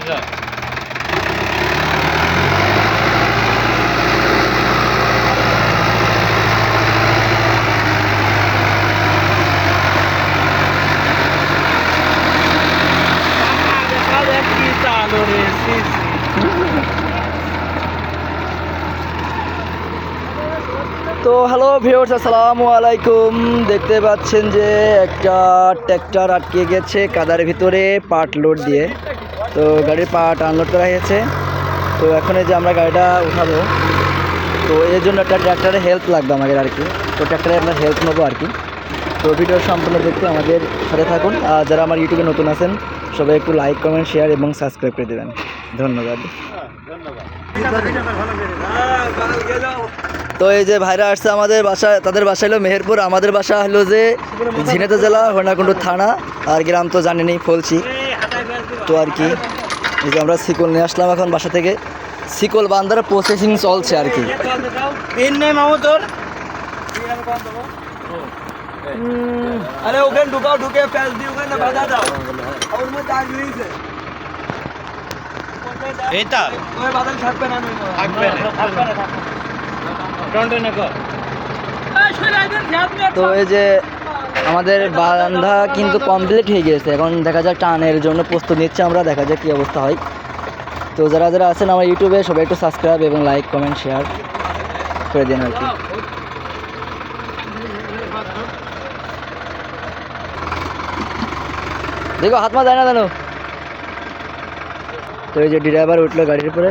তো hello viewers, আসসালামু আলাইকুম। দেখতে পাচ্ছেন যে একটা ট্র্যাক্টর আটকে গেছে কাদার ভিতরে পার্ট লোড দিয়ে। তো গাড়ির পার্ট আনলোড করা হয়েছে। তো এখন এই যে আমরা গাড়িটা উঠাবো, তো এর জন্য একটা ট্র্যাক্টরের হেল্প লাগবে আমাদের আর কি। তো ট্র্যাক্টরে আমরা হেল্প নেবো আর কি। তো ভিডিও সম্পূর্ণ দেখতে আমাদের সাথে থাকুন। আর যারা আমার ইউটিউবে নতুন আছেন সবাই একটু লাইক, কমেন্ট, শেয়ার এবং সাবস্ক্রাইব করে দেবেন। ধন্যবাদ। তো এই যে ভাইরা আসছে আমাদের বাসা, তাদের বাসা হলো মেহেরপুর, আমাদের বাসা হলো যে ঝিনাইদহ জেলা হরিণাকুণ্ড থানা, আর গ্রাম তো জানেনই ফলছি। তো আর কি এই যে আমরা শিকল নিয়ে আসলাম এখন বাসা থেকে, শিকল বান্ধার প্রসেসিং চলছে আর কি। अरे ओके ढुकाओ ढुके पैस दी ओके ना बजा दाओ और मैं दाग ली से এটা ওই বাদল থাকবে না থাকবে না তো এই যে আমাদের বারান্দা কিন্তু কমপ্লিট হয়ে গেছে, এখন দেখা যাক টানের জন্য প্রস্তুত নিচ্ছে আমরা, দেখা যাক কী অবস্থা হয়। তো যারা যারা আছেন আমার ইউটিউবে সবাই একটু সাবস্ক্রাইব এবং লাইক, কমেন্ট, শেয়ার করে দিন আর কি। দেখো হাত মা দেয় না জানো। তো এই যে ড্রাইভার উঠলো গাড়ির উপরে,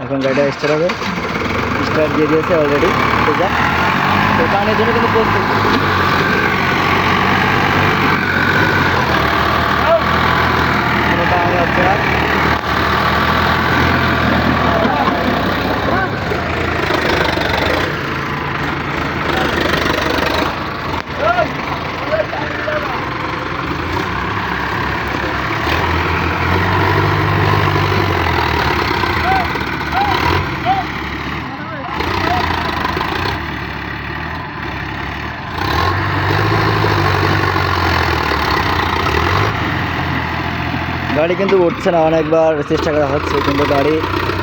এখন গাড়িটা স্টার্ট হবে, স্টার্ট দিয়ে দিয়েছে অলরেডি। তো যা তো টানের জন্য কিন্তু প্রস্তুত। টান হচ্ছে না। গাড়ি কিন্তু উঠছে না, অনেকবার চেষ্টা করা হচ্ছে কিন্তু গাড়ি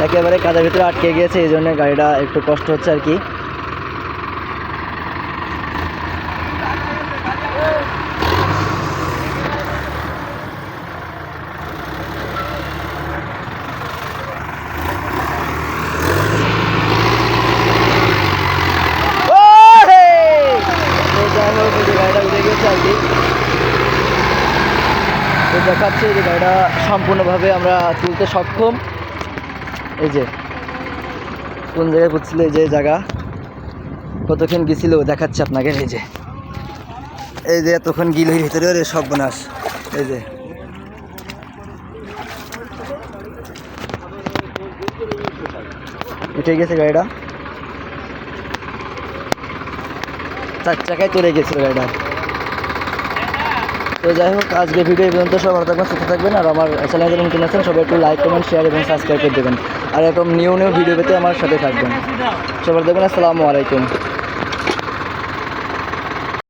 একেবারে কাদার ভিতরে আটকে গিয়েছে, এই জন্য গাড়িটা একটু কষ্ট হচ্ছে আর কি। গাড়িটা উঠে গেছে আর কি। তো দেখাচ্ছে যে গাড়িটা সম্পূর্ণভাবে আমরা তুলতে সক্ষম। এই যে কোন জায়গায় পড়ছিল, এই যে জায়গা কতক্ষণ গেছিল দেখাচ্ছে আপনাকে। এই যে এতক্ষণ গিলের ভিতরে ওরে সব বনাস। এই যে উঠে গেছে গাড়িটা, 4 চাকায় চলে গেছিল গাড়িটা। তো যাই হোক, আজকে ভিডিও এই পর্যন্ত। সব ভালো থাকবেন, সুস্থ থাকবেন, আর আমার চ্যানেলে নতুন আছেন সবাই একটু লাইক, কমেন্ট, শেয়ার এবং সাবস্ক্রাইব করে দেবেন। আর এরকম নিউ ভিডিও পেতে আমার সাথে থাকবেন। সবাই দেখবেন। আসসালামু আলাইকুম।